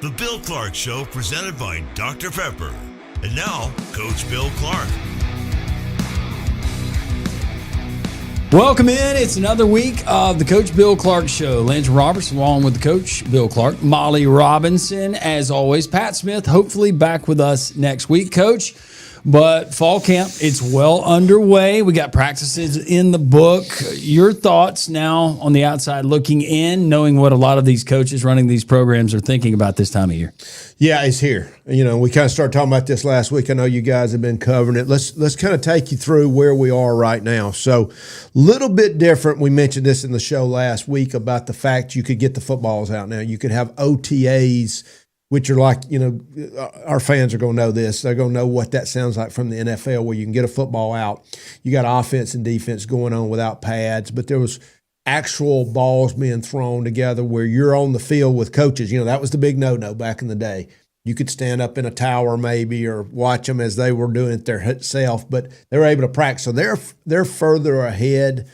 The Bill Clark Show, presented by Dr. Pepper. And now, Coach Bill Clark. Welcome in. It's another week of the Coach Bill Clark Show. Lance Roberts along with the Coach Bill Clark. Molly Robinson, as always. Pat Smith, hopefully back with us next week, Coach. But fall camp, it's well underway. We got practices in the book. Your thoughts now on the outside looking in, knowing what a lot of these coaches running these programs are thinking about this time of year. Yeah, it's here. You know, we kind of started talking about this last week. I know you guys have been covering it. Let's kind of take you through where we are right now. So, little bit different. We mentioned this in the show last week about the fact you could get the footballs out now. You could have OTAs, which are like, you know, our fans are going to know this. They're going to know what that sounds like from the NFL, where you can get a football out. You got offense and defense going on without pads, but there was actual balls being thrown together where you're on the field with coaches. You know, that was the big no-no back in the day. You could stand up in a tower maybe or watch them as they were doing it themselves, but they were able to practice. So they're further ahead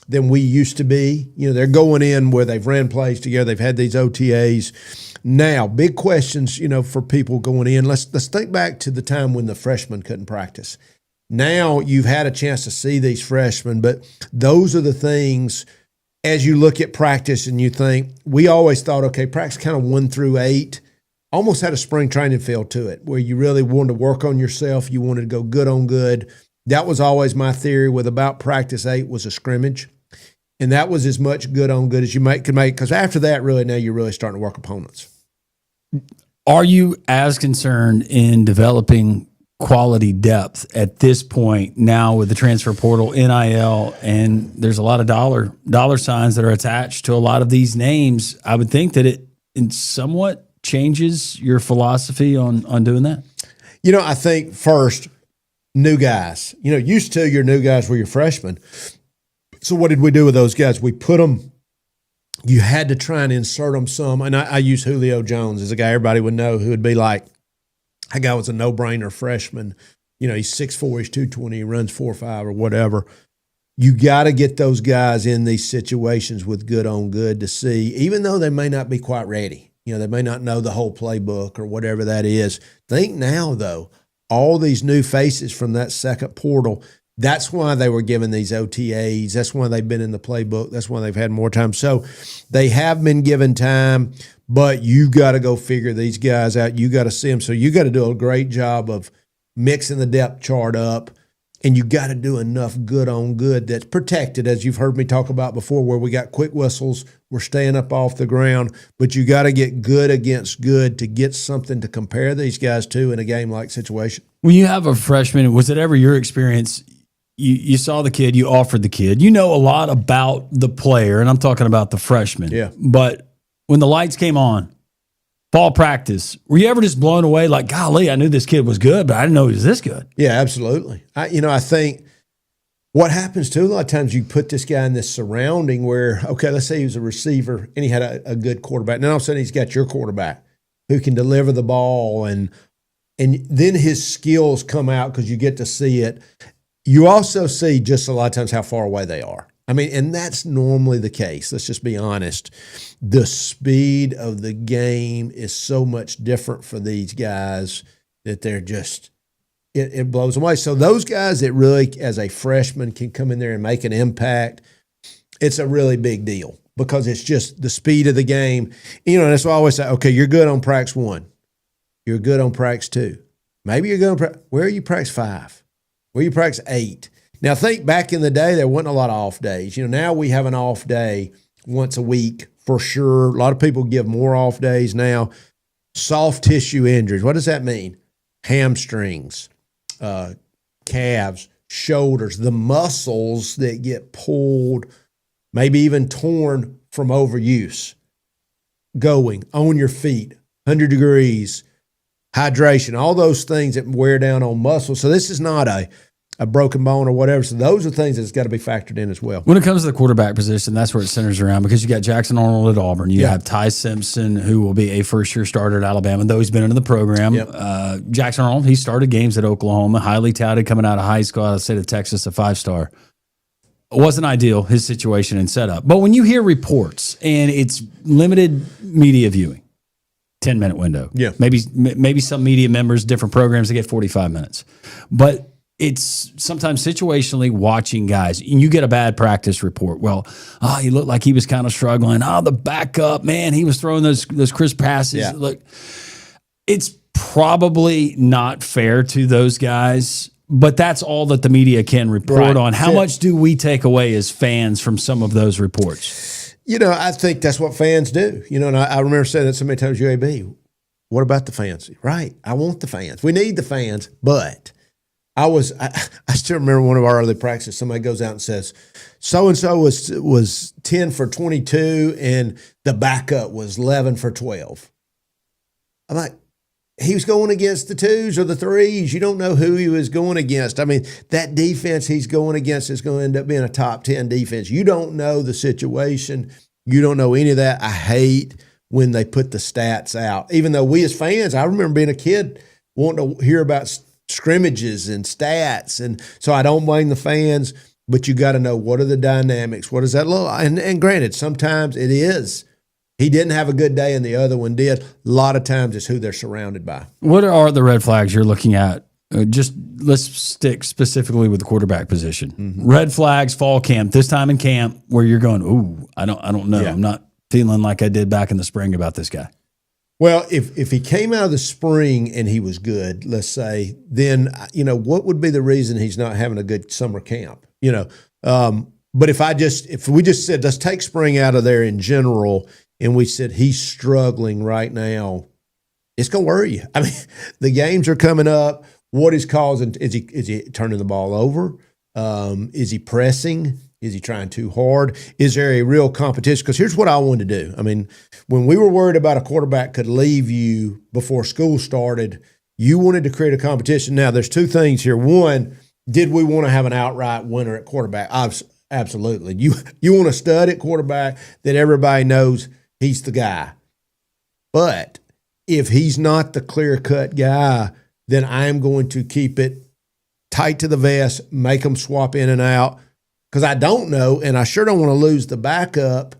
than we used to be. You know, they're going in where they've ran plays together. They've had these OTAs. Now, big questions, you know, for people going in. Let's think back to the time when the freshmen couldn't practice. Now you've had a chance to see these freshmen, but those are the things as you look at practice and you think, we always thought, okay, practice kind of 1 through 8, almost had a spring training feel to it, where you really wanted to work on yourself. You wanted to go good on good. That was always my theory with about practice 8 was a scrimmage. And that was as much good on good as you could make, because after that, really, now you're really starting to work opponents. Are you as concerned in developing quality depth at this point now with the transfer portal, NIL, and there's a lot of dollar signs that are attached to a lot of these names? I would think that it somewhat changes your philosophy on doing that. You know, I think first, new guys. You know, used to your new guys were your freshmen. So what did we do with those guys? We put them. You had to try and insert them some. And I use Julio Jones as a guy everybody would know who would be like, that guy was a no-brainer freshman. You know, he's 6'4", he's 220, he runs 4.5 or whatever. You got to get those guys in these situations with good on good to see, even though they may not be quite ready. You know, they may not know the whole playbook or whatever that is. Think now, though, all these new faces from that second portal, that's why they were given these OTAs. That's why they've been in the playbook. That's why they've had more time. So they have been given time, but you got to go figure these guys out. You got to see them. So you got to do a great job of mixing the depth chart up, and you got to do enough good on good that's protected, as you've heard me talk about before, where we got quick whistles. We're staying up off the ground, but you got to get good against good to get something to compare these guys to in a game-like situation. When you have a freshman, was it ever your experience – You saw the kid, you offered the kid. You know a lot about the player, and I'm talking about the freshman. Yeah. But when the lights came on, fall practice, were you ever just blown away like, golly, I knew this kid was good, but I didn't know he was this good? Yeah, absolutely. I think what happens too, a lot of times you put this guy in this surrounding where, okay, let's say he was a receiver and he had a good quarterback. And then all of a sudden he's got your quarterback who can deliver the ball, and then his skills come out because you get to see it. You also see just a lot of times how far away they are. I mean, and that's normally the case. Let's just be honest. The speed of the game is so much different for these guys that they're just, it blows them away. So those guys that really, as a freshman, can come in there and make an impact, it's a really big deal because it's just the speed of the game. You know, that's why I always say, okay, you're good on practice 1. You're good on practice 2. Maybe you're good on practice, where are you practice 5? Where you practice 8. Now, think back in the day, there wasn't a lot of off days. You know, now we have an off day once a week for sure. A lot of people give more off days now. Soft tissue injuries. What does that mean? Hamstrings, calves, shoulders, the muscles that get pulled, maybe even torn from overuse. Going on your feet, 100 degrees, hydration, all those things that wear down on muscles. So this is not a broken bone or whatever. So those are things that's got to be factored in as well. When it comes to the quarterback position, that's where it centers around because you got Jackson Arnold at Auburn. You have Ty Simpson, who will be a first-year starter at Alabama, though he's been into the program. Yep. Jackson Arnold, he started games at Oklahoma, highly touted coming out of high school, out of the state of Texas, a 5-star. It wasn't ideal, his situation and setup. But when you hear reports, and it's limited media viewing, 10-minute window. Yeah. Maybe some media members, different programs, they get 45 minutes. But it's sometimes situationally watching guys, and you get a bad practice report. Well, he looked like he was kind of struggling. The backup, man, he was throwing those crisp passes. Yeah. Look, it's probably not fair to those guys, but that's all that the media can report on. How much do we take away as fans from some of those reports? I think that's what fans do. And I remember saying that so many times, UAB, what about the fans? Right. I want the fans. We need the fans, but I still remember one of our early practices, somebody goes out and says, so-and-so was 10 for 22 and the backup was 11 for 12. I'm like, he was going against the twos or the threes. You don't know who he was going against. I mean, that defense he's going against is going to end up being a top 10 defense. You don't know the situation. You don't know any of that. I hate when they put the stats out. Even though we as fans, I remember being a kid wanting to hear about scrimmages and stats. And so I don't blame the fans, but you got to know what are the dynamics. What does that look like? And granted, sometimes it is. He didn't have a good day and the other one did. A lot of times it's who they're surrounded by. What are the red flags you're looking at? Just let's stick specifically with the quarterback position. Mm-hmm. Red flags, fall camp, this time in camp where you're going, ooh, I don't know. Yeah. I'm not feeling like I did back in the spring about this guy. Well, if he came out of the spring and he was good, let's say, then, what would be the reason he's not having a good summer camp? But if we just said, let's take spring out of there in general, and we said he's struggling right now, it's going to worry you. I mean, the games are coming up. What is causing? Is he turning the ball over? Is he pressing? Is he trying too hard? Is there a real competition? Because here's what I wanted to do. I mean, when we were worried about a quarterback could leave you before school started, you wanted to create a competition. Now, there's two things here. One, did we want to have an outright winner at quarterback? Absolutely. You want a stud at quarterback that everybody knows he's the guy. But if he's not the clear-cut guy, then I'm going to keep it tight to the vest, make them swap in and out, because I don't know, and I sure don't want to lose the backup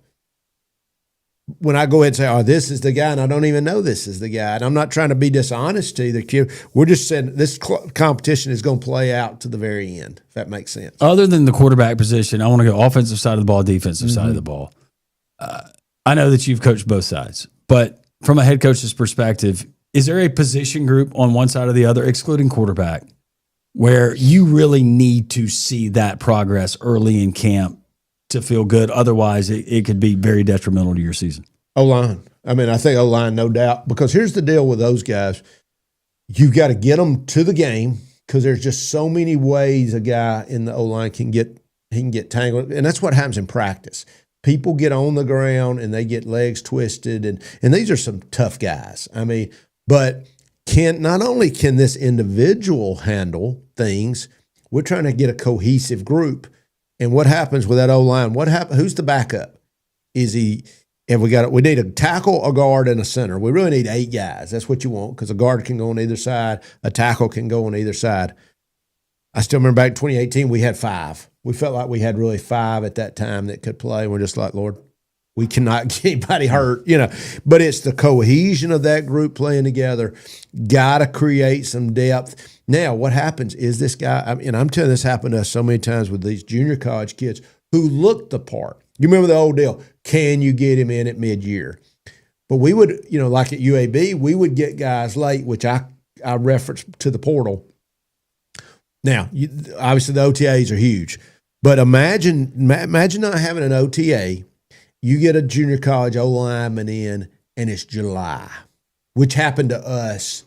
when I go ahead and say, this is the guy, and I don't even know this is the guy. And I'm not trying to be dishonest to either kid. We're just saying this competition is going to play out to the very end, if that makes sense. Other than the quarterback position, I want to go offensive side of the ball, defensive side of the ball. I know that you've coached both sides, but from a head coach's perspective, is there a position group on one side or the other, excluding quarterback, where you really need to see that progress early in camp to feel good? Otherwise, it could be very detrimental to your season. O-line. I mean, I think O-line, no doubt, because here's the deal with those guys. You've got to get them to the game because there's just so many ways a guy in the O-line can get tangled, and that's what happens in practice. People get on the ground and they get legs twisted, and these are some tough guys. I mean, but not only can this individual handle things, we're trying to get a cohesive group. And what happens with that O-line? Who's the backup? We need a tackle, a guard, and a center. We really need 8 guys. That's what you want, because a guard can go on either side, a tackle can go on either side. I still remember back in 2018, we had 5. We felt like we had really 5 at that time that could play. We're just like, Lord, we cannot get anybody hurt, But it's the cohesion of that group playing together. Got to create some depth. Now, what happens is this guy, and I'm telling you, this happened to us so many times with these junior college kids who looked the part. You remember the old deal, can you get him in at mid-year? But we would, like at UAB, we would get guys late, which I referenced to the portal. Now, obviously the OTAs are huge, but imagine not having an OTA. You get a junior college O-lineman in, and it's July, which happened to us.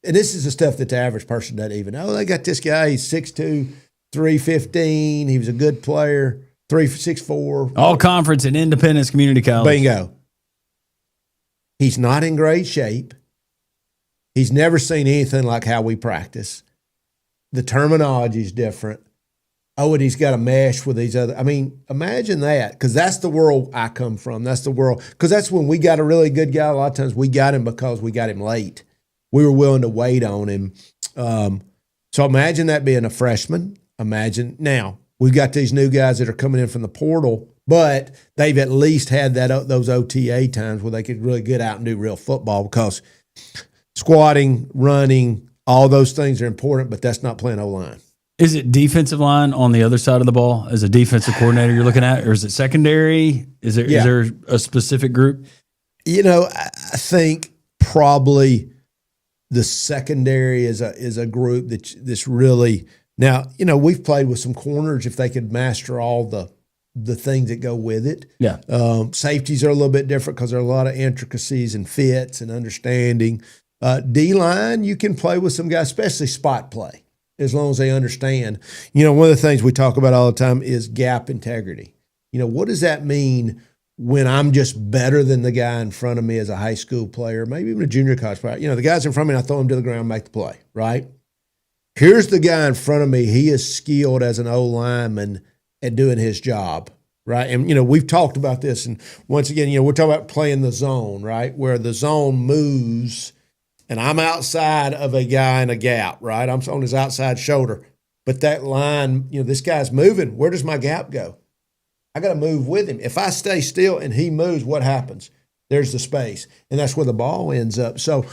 And this is the stuff that the average person doesn't even know. They got this guy, he's 6'2", 315. He was a good player, 6'4". All conference and Independence Community College. Bingo. He's not in great shape. He's never seen anything like how we practice. The terminology is different. And he's got to mesh with these other. I mean, imagine that, because that's the world I come from. That's the world, because that's when we got a really good guy. A lot of times we got him because we got him late. We were willing to wait on him. So imagine that being a freshman. Imagine now we've got these new guys that are coming in from the portal But they've at least had those OTA times where they could really get out and do real football, because squatting, running, all those things are important, but that's not playing O-line. Is it defensive line on the other side of the ball as a defensive coordinator you're looking at, or is it secondary? Is there a specific group? I think probably the secondary is a group that's really now. We've played with some corners if they could master all the things that go with it. Yeah. Safeties are a little bit different because there are a lot of intricacies and fits and understanding. D-line, you can play with some guys, especially spot play, as long as they understand. One of the things we talk about all the time is gap integrity. What does that mean when I'm just better than the guy in front of me as a high school player, maybe even a junior college player? The guys in front of me, I throw him to the ground, make the play, right? Here's the guy in front of me. He is skilled as an O-lineman at doing his job, right? And, we've talked about this. And once again, we're talking about playing the zone, right? Where the zone moves and I'm outside of a guy in a gap, right? I'm on his outside shoulder. But that line, this guy's moving. Where does my gap go? I got to move with him. If I stay still and he moves, what happens? There's the space. And that's where the ball ends up. So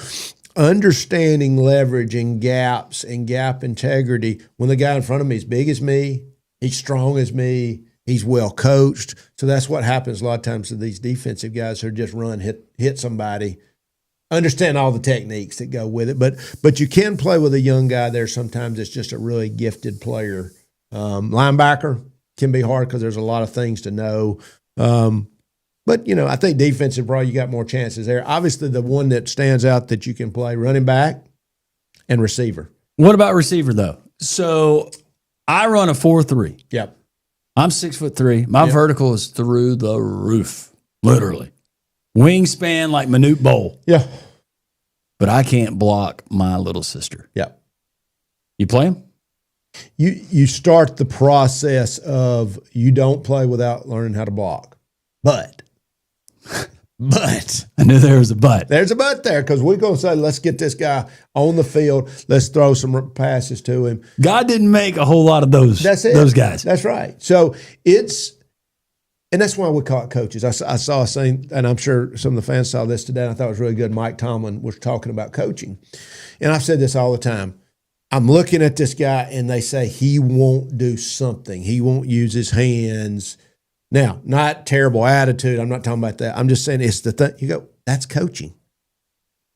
understanding leverage and gaps and gap integrity, when the guy in front of me is big as me, he's strong as me, he's well coached. So that's what happens a lot of times to these defensive guys who just run, hit somebody, understand all the techniques that go with it. But you can play with a young guy there sometimes that's just a really gifted player. Linebacker can be hard because there's a lot of things to know. But, I think defensive, probably you got more chances there. Obviously, the one that stands out that you can play, running back and receiver. What about receiver, though? So I run a 4.3. Yep. I'm 6'3". My vertical is through the roof, literally. Wingspan like Manute Bowl. Yeah. But I can't block my little sister. Yep. You play him? You start the process of you don't play without learning how to block. But I knew there was a but. There's a but there, because we're going to say, let's get this guy on the field. Let's throw some passes to him. God didn't make a whole lot of those guys. That's right. So and that's why we call it coaches. I saw a thing, and I'm sure some of the fans saw this today, and I thought it was really good. Mike Tomlin was talking about coaching. And I've said this all the time. I'm looking at this guy, and they say he won't do something. He won't use his hands. Now, not terrible attitude. I'm not talking about that. I'm just saying it's the thing. You go, that's coaching.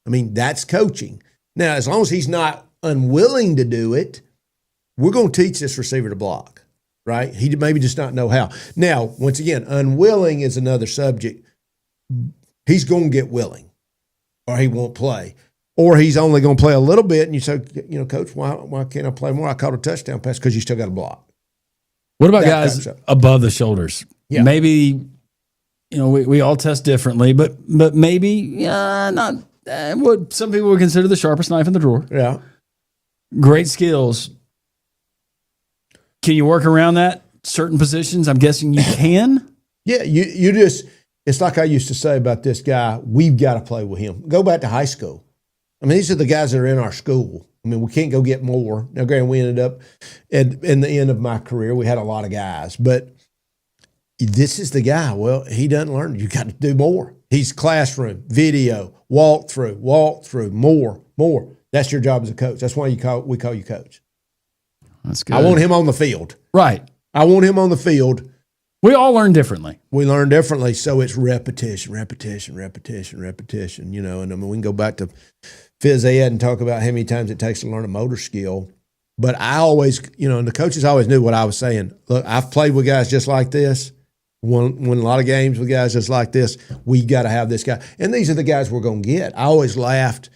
That's coaching. Now, as long as he's not unwilling to do it, we're going to teach this receiver to block, right? He maybe just not know how. Now, once again, unwilling is another subject. He's going to get willing, or he won't play. Or he's only going to play a little bit, and you say, Coach, why can't I play more? I caught a touchdown pass because you still got to block. What about guys above the shoulders? Yeah. Maybe, we all test differently, but maybe not what some people would consider the sharpest knife in the drawer. Yeah. Great skills. Can you work around that? Certain positions, I'm guessing you can. Yeah, you just, it's like I used to say about this guy, we've got to play with him. Go back to high school. These are the guys that are in our school. We can't go get more. Now, granted, we ended up in the end of my career, we had a lot of guys, but this is the guy. Well, he doesn't learn. You got to do more. He's classroom, video, walk through, more. That's your job as a coach. That's why we call you coach. That's good. I want him on the field. Right. I want him on the field. We all learn differently. We learn differently, so it's repetition. And we can go back to phys ed and talk about how many times it takes to learn a motor skill. But I always, and the coaches always knew what I was saying. Look, I've played with guys just like this, won a lot of games with guys just like this. We got to have this guy. And these are the guys we're going to get. I always laughed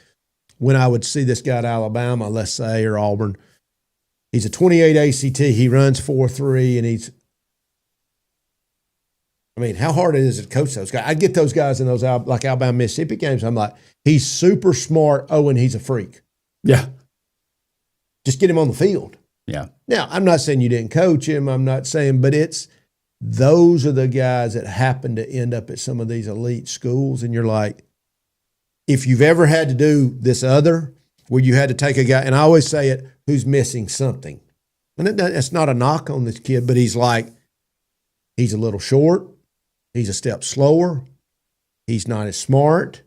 when I would see this guy at Alabama, let's say, or Auburn. He's a 28 ACT. He runs 4.3, and he's – how hard it is to coach those guys. I get those guys in those like Alabama, Mississippi games. I'm like, he's super smart. Oh, and he's a freak. Yeah. Just get him on the field. Yeah. Now, I'm not saying you didn't coach him. I'm not saying, but those are the guys that happen to end up at some of these elite schools. And you're like, if you've ever had to do this other, where you had to take a guy, and I always say it, who's missing something. And it's not a knock on this kid, but he's like, He's a little short. He's a step slower. He's not as smart.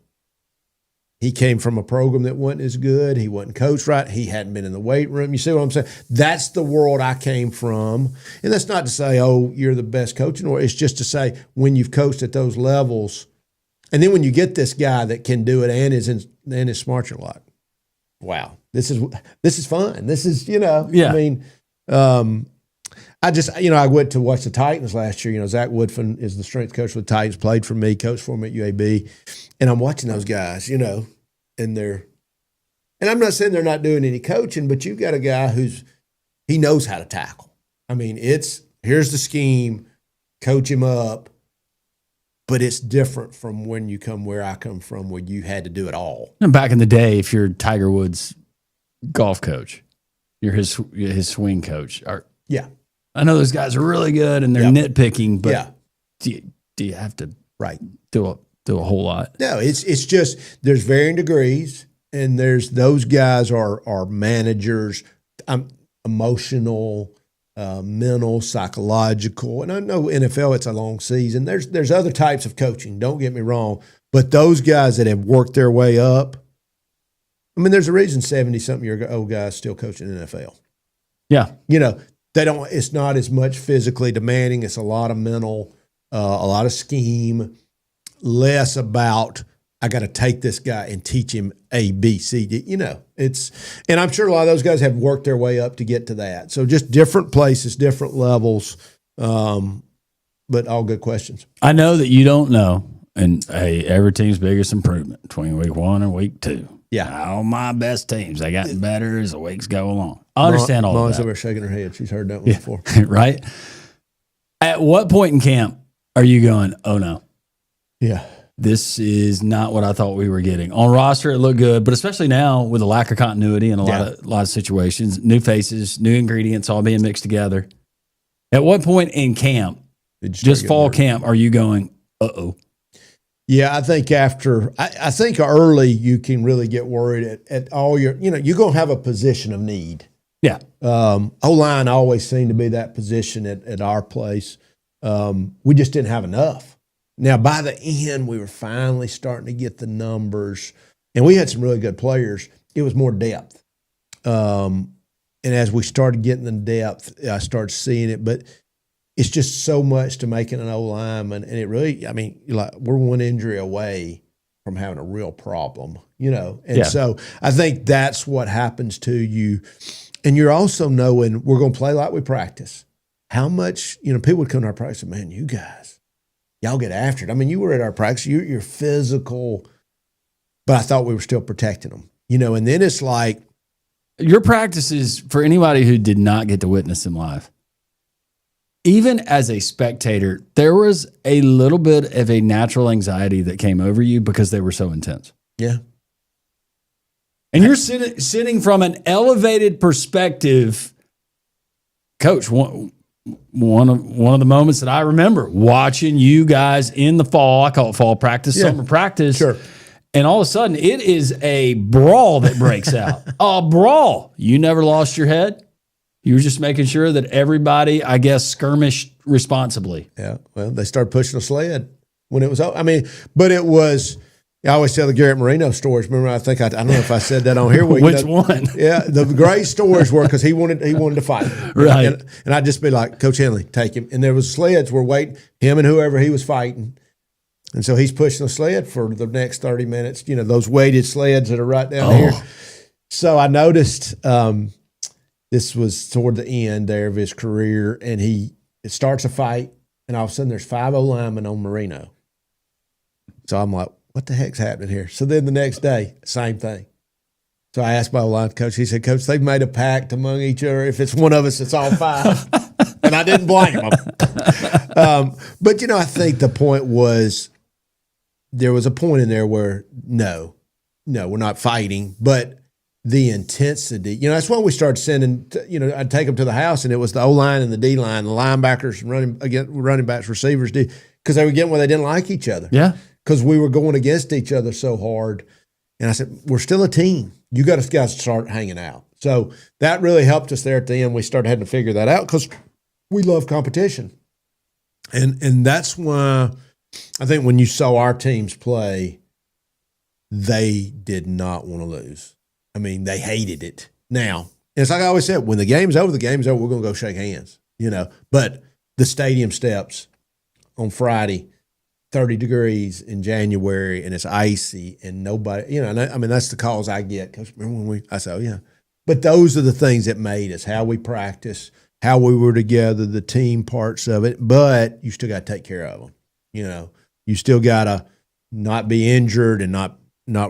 He came from a program that wasn't as good. He wasn't coached right. He hadn't been in the weight room. You see what I'm saying? That's the world I came from. And that's not to say, oh, you're the best coach in the world. It's just to say when you've coached at those levels, and then when you get this guy that can do it and is smart, you're like, wow, this is fun. This is, Yeah. I mean, I went to watch the Titans last year. Zach Woodfin is the strength coach for the Titans, played for me, coached for me at UAB. And I'm watching those guys, and I'm not saying they're not doing any coaching, but you've got a guy he knows how to tackle. I mean, here's the scheme, coach him up, but it's different from when you come where I come from, where you had to do it all. And back in the day, if you're Tiger Woods' golf coach, you're his swing coach. Yeah. I know those guys are really good and they're nitpicking, but do you have to do a whole lot? No, it's just there's varying degrees, and there's those guys are managers, emotional, mental, psychological, and I know NFL it's a long season. There's other types of coaching. Don't get me wrong, but those guys that have worked their way up. I mean, there's a reason 70-something-year-old guys still coaching in the NFL. Yeah, they don't. It's not as much physically demanding. It's a lot of mental, a lot of scheme, less about I got to take this guy and teach him A, B, C, D. And I'm sure a lot of those guys have worked their way up to get to that. So just different places, different levels, but all good questions. I know that you don't know, and hey, every team's biggest improvement between week 1 and week 2. Yeah. All my best teams, they got better as the weeks go along. I understand all Mom's that. over there shaking her head. She's heard that one before. Right? At what point in camp are you going, oh no, Yeah. this is not what I thought we were getting? On roster, it looked good, but especially now with a lack of continuity in a lot of situations, new faces, new ingredients all being mixed together. At what point in camp, just fall camp, are you going, uh-oh? Yeah, I think I think early you can really get worried at all your, you're going to have a position of need. Yeah. O-line always seemed to be that position at our place. We just didn't have enough. Now, by the end, we were finally starting to get the numbers, and we had some really good players. It was more depth. And as we started getting the depth, I started seeing it, but it's just so much to making an O-lineman. And it really, we're one injury away from having a real problem, And so I think that's what happens to you. And you're also knowing we're going to play like we practice. How much, people would come to our practice and, man, you guys, y'all get after it. I mean, you were at our practice, you're physical, but I thought we were still protecting them, and then it's like. Your practices, for anybody who did not get to witness them live, even as a spectator, there was a little bit of a natural anxiety that came over you because they wof so intense. Yeah. And you're sitting from an elevated perspective. Coach, one of the moments that I remember watching you guys in the fall, I call it fall practice, summer practice. Sure. And all of a sudden, it is a brawl that breaks out. A brawl. You never lost your head. You were just making sure that everybody, I guess, skirmished responsibly. Yeah. Well, they started pushing the sled when it was. But it was. I always tell the Garrett Marino stories. Remember, I don't know if I said that on here. Which one? Yeah, the great stories were because he wanted to fight, right? And I'd just be like, Coach Henley, take him. And there was sleds were waiting, him and whoever he was fighting, and so he's pushing the sled for the next 30 minutes. Those weighted sleds that are right down here. So I noticed this was toward the end there of his career, and it starts a fight, and all of a sudden there's 5 O-linemen on Marino. So I'm like, what the heck's happening here? So then the next day, same thing. So I asked my O-line coach. He said, Coach, they've made a pact among each other. If it's one of us, it's all 5. And I didn't blame him. But, I think the point was there was a point in there where, no, we're not fighting. But the intensity, that's why we started sending, I'd take them to the house, and it was the O-line and the D-line, the linebackers, running backs, receivers, because they were getting where they didn't like each other. Yeah. Because we were going against each other so hard. And I said, we're still a team. You got to guys start hanging out. So that really helped us there at the end. We started having to figure that out because we love competition. And that's why I think when you saw our teams play, they did not want to lose. I mean, they hated it. Now, it's like I always said, when the game's over, we're going to go shake hands, But the stadium steps on Friday, 30 degrees in January, and it's icy, and nobody, I mean, that's the calls I get. Because remember when I said, oh, yeah. But those are the things that made us, how we practice, how we were together, the team parts of it. But you still got to take care of them. You still got to not be injured and not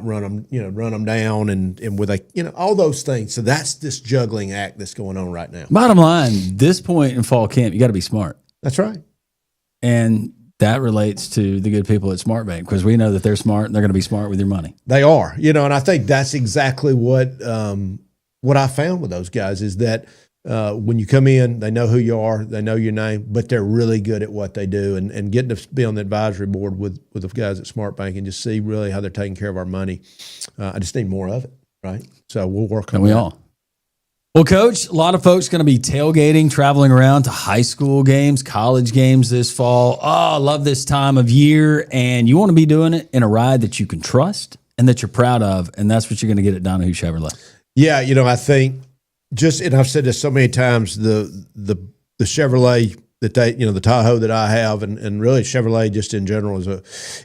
run them down and with all those things. So that's this juggling act that's going on right now. Bottom line, this point in fall camp, you got to be smart. That's right. And that relates to the good people at SmartBank, because we know that they're smart and they're going to be smart with your money. They are, and I think that's exactly what I found with those guys is that when you come in, they know who you are, they know your name, but they're really good at what they do. And getting to be on the advisory board with the guys at SmartBank and just see really how they're taking care of our money. I just need more of it, right? So we'll work on and we that. all. Well, Coach, a lot of folks going to be tailgating, traveling around to high school games, college games this fall. Oh, I love this time of year. And you want to be doing it in a ride that you can trust and that you're proud of. And that's what you're going to get at Donahue Chevrolet. Yeah, I think and I've said this so many times, the Chevrolet that they, the Tahoe that I have, and really Chevrolet just in general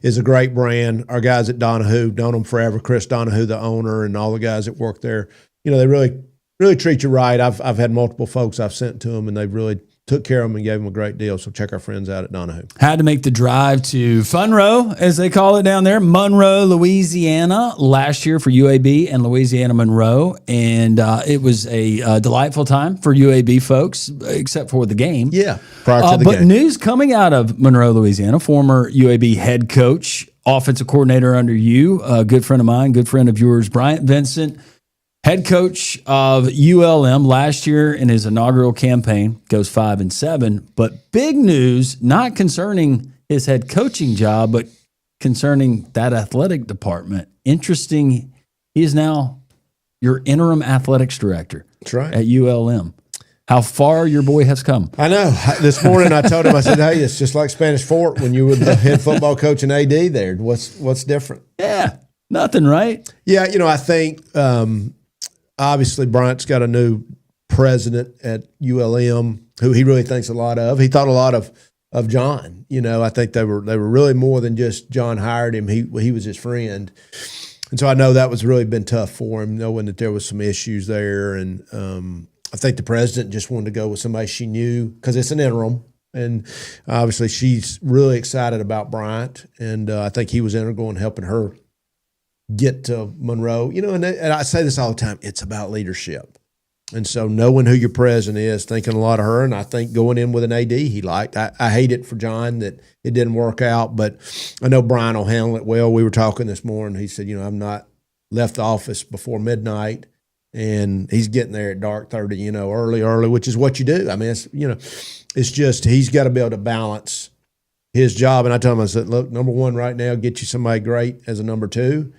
is a great brand. Our guys at Donahue, known them forever. Chris Donahue, the owner, and all the guys that work there, they really treat you right. I've had multiple folks I've sent to them, and they've really took care of them and gave them a great deal. So check our friends out at Donahue. Had to make the drive to Funro, as they call it down there, Monroe, Louisiana, last year for UAB and Louisiana Monroe. And it was a delightful time for UAB folks, except for the game. Yeah, prior to the but game. News coming out of Monroe, Louisiana, former UAB head coach, offensive coordinator under you, a good friend of mine, good friend of yours, Bryant Vincent, head coach of ULM last year in his inaugural campaign, goes 5-7. But big news, not concerning his head coaching job, but concerning that athletic department. Interesting, he is now your interim athletics director. That's right. At ULM. How far your boy has come. I know. This morning I told him, I said, hey, it's just like Spanish Fort when you were the head football coach and AD there. What's different? Yeah, nothing, right? Yeah, I think obviously, Bryant's got a new president at ULM who he really thinks a lot of. He thought a lot of John. I think they were really more than just John hired him. He was his friend, and so I know that was really been tough for him, knowing that there was some issues there. And I think the president just wanted to go with somebody she knew because it's an interim. And obviously, she's really excited about Bryant, and I think he was integral in helping her get to Monroe, and I say this all the time, it's about leadership. And so knowing who your president is, thinking a lot of her, and I think going in with an AD he liked. I hate it for John that it didn't work out, but I know Brian will handle it well. We were talking this morning. He said, I'm not left the office before midnight, and he's getting there at dark 30, early, which is what you do. I mean, it's just he's got to be able to balance his job. And I told him, I said, look, number one right now, get you somebody great as a number two.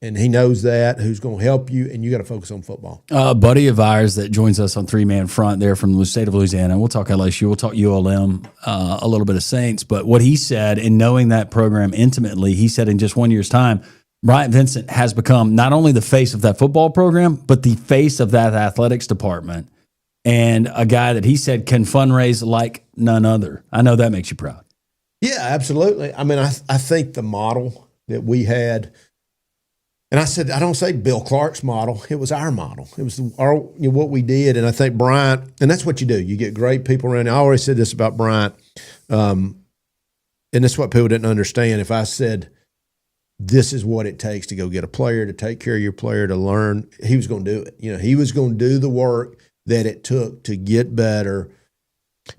And he knows that, who's going to help you, and you got to focus on football. A buddy of ours that joins us on Three-Man Front there from the state of Louisiana. We'll talk LSU, we'll talk ULM, a little bit of Saints. But what he said, in knowing that program intimately, he said in just 1 year's time, Bryant Vincent has become not only the face of that football program, but the face of that athletics department. And a guy that he said can fundraise like none other. I know that makes you proud. Yeah, absolutely. I mean, I think the model that we had – and I said, I don't say Bill Clark's model. It was our model. It was what we did. And I think Bryant, and that's what you do. You get great people around. I always said this about Bryant, and that's what people didn't understand. If I said, this is what it takes to go get a player, to take care of your player, to learn, he was going to do it. He was going to do the work that it took to get better.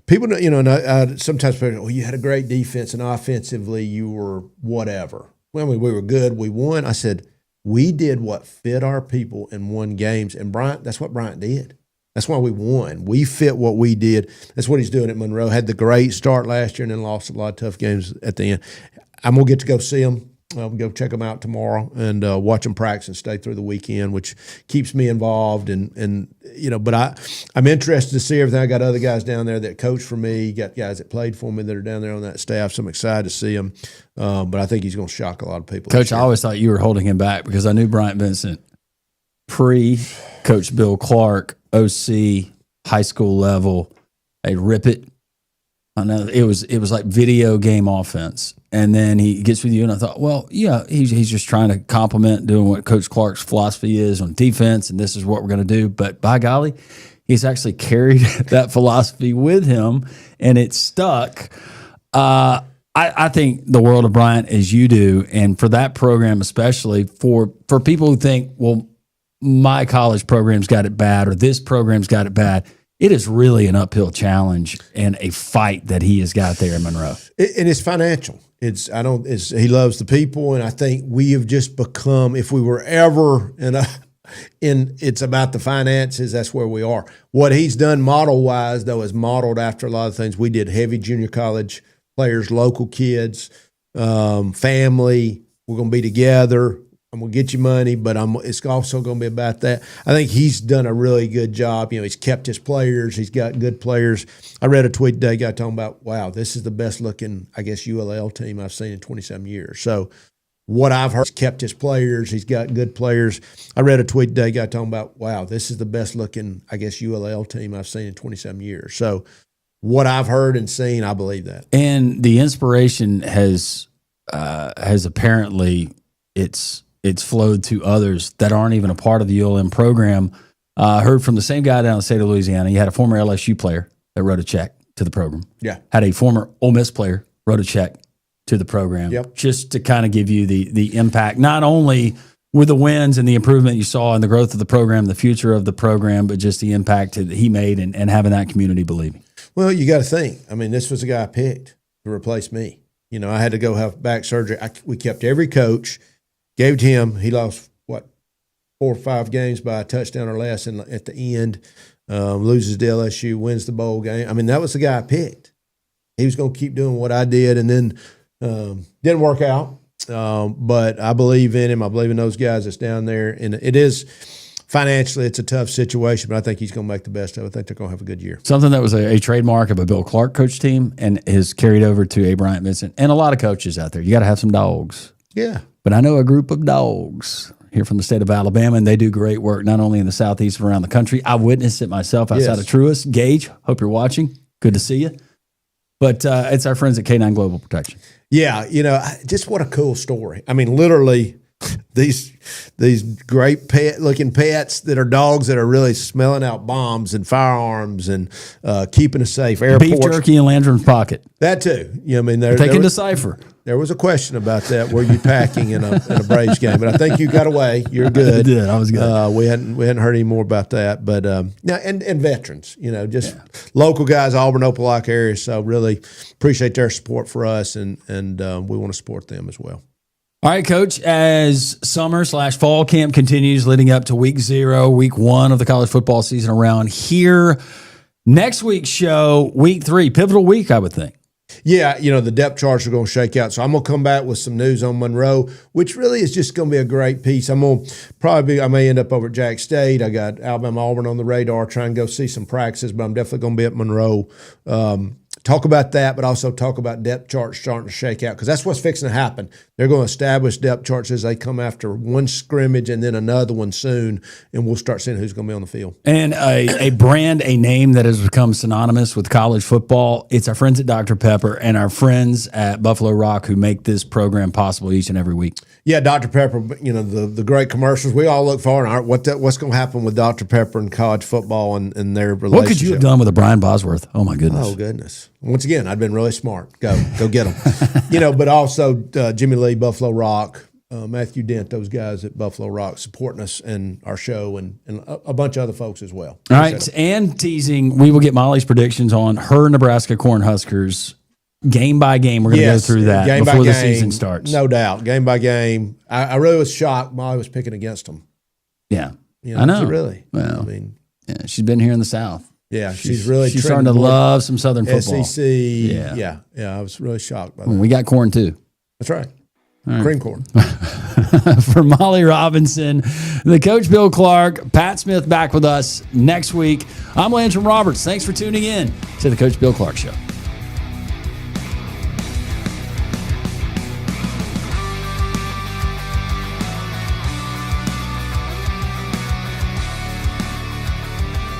People, and sometimes people, you had a great defense and offensively you were whatever. Well, we were good. We won. I said, we did what fit our people and won games. And Bryant, that's what Bryant did. That's why we won. We fit what we did. That's what he's doing at Monroe. Had the great start last year and then lost a lot of tough games at the end. I'm going to get to go see him We'll go check them out tomorrow and watch them practice and stay through the weekend, which keeps me involved. And but I'm interested to see everything. I got other guys down there that coach for me, got guys that played for me that are down there on that staff, so I'm excited to see them. But I think he's going to shock a lot of people. Coach, I always thought you were holding him back because I knew Bryant Vincent pre-Coach Bill Clark, OC, high school level, they'd rip it. I know it was like video game offense. And then he gets with you, and I thought, well, yeah, he's just trying to compliment doing what Coach Clark's philosophy is on defense, and this is what we're going to do. But by golly, he's actually carried that philosophy with him, and it stuck. I think the world of Bryant as you do, and for that program especially, for people who think, well, my college program's got it bad or this program's got it bad, it is really an uphill challenge and a fight that he has got there in Monroe. And it's financial. He loves the people, and I think we have just become, if we were ever in it's about the finances, that's where we are. What he's done model-wise, though, is modeled after a lot of things. We did heavy junior college players, local kids, family. We're going to be together. I'm going to get you money, but it's also going to be about that. I think he's done a really good job. He's kept his players. He's got good players. I read a tweet today, guy talking about, wow, this is the best looking, I guess, ULL team I've seen in 27 years. So what I've heard, he's kept his players. He's got good players. I read a tweet today, guy talking about, wow, this is the best looking, I guess, ULL team I've seen in 27 years. So what I've heard and seen, I believe that. And the inspiration has apparently it's flowed to others that aren't even a part of the ULM program. I heard from the same guy down in the state of Louisiana. He had a former LSU player that wrote a check to the program. Yeah. Had a former Ole Miss player wrote a check to the program. Yep. Just to kind of give you the impact, not only with the wins and the improvement you saw in the growth of the program, the future of the program, but just the impact that he made and having that community believing. Well, you got to think. I mean, this was the guy I picked to replace me. I had to go have back surgery. We kept every coach. Gave it to him. He lost, 4 or 5 games by a touchdown or less at the end, loses to LSU, wins the bowl game. I mean, that was the guy I picked. He was going to keep doing what I did, and then didn't work out. But I believe in him. I believe in those guys that's down there. And it is financially, it's a tough situation, but I think he's going to make the best of it. I think they're going to have a good year. Something that was a trademark of a Bill Clark coach team and is carried over to a Bryant Vincent and a lot of coaches out there. You got to have some dogs. Yeah. But I know a group of dogs here from the state of Alabama, and they do great work not only in the Southeast but around the country. I witnessed it myself outside of Truist. Gage, hope you're watching. Good to see you. But it's our friends at K9 Global Protection. Yeah, just what a cool story. I mean, literally these great looking pets that are dogs that are really smelling out bombs and firearms and keeping us safe. Airports. Beef jerky in Landrum's pocket. That too. Taking to Cypher. There was a question about that. Were you packing in a Braves game? But I think you got away. You're good. I did. I was good. We hadn't heard any more about that. But now and veterans, local guys, Auburn, Opelika area. So really appreciate their support for us, and we want to support them as well. All right, Coach, as summer/fall camp continues leading up to week 0, week 1 of the college football season around here, next week's show, week 3, pivotal week, I would think. Yeah, the depth charts are going to shake out. So I'm going to come back with some news on Monroe, which really is just going to be a great piece. I may end up over at Jack State. I got Alabama Auburn on the radar, trying to go see some practices, but I'm definitely going to be at Monroe. Talk about that, but also talk about depth charts starting to shake out, because that's what's fixing to happen. They're going to establish depth charts as they come after one scrimmage and then another one soon, and we'll start seeing who's going to be on the field. And a name that has become synonymous with college football. It's our friends at Dr. Pepper and our friends at Buffalo Rock who make this program possible each and every week. Yeah, Dr. Pepper, the great commercials. We all look forward to what's going to happen with Dr. Pepper and college football and their relationship. What could you have done with a Brian Bosworth? Oh, my goodness. Oh, goodness. Once again, I've been really smart. Go get them. But also Jimmy Lee, Buffalo Rock, Matthew Dent, those guys at Buffalo Rock supporting us and our show, and a bunch of other folks as well. All right, and teasing, we will get Molly's predictions on her Nebraska Cornhuskers game by game. We're going to go through that before the season starts. No doubt, game by game. I really was shocked Molly was picking against them. Yeah, I know. Really? Well, she's been here in the South. Yeah, she's starting to love some Southern football. SEC. Yeah. I was really shocked by that. We got corn too. That's right. Cream corn. For Molly Robinson, the Coach Bill Clark, Pat Smith back with us next week. I'm Lantern Roberts. Thanks for tuning in to the Coach Bill Clark Show.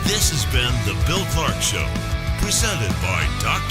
This has been the Bill Clark Show, presented by Dr.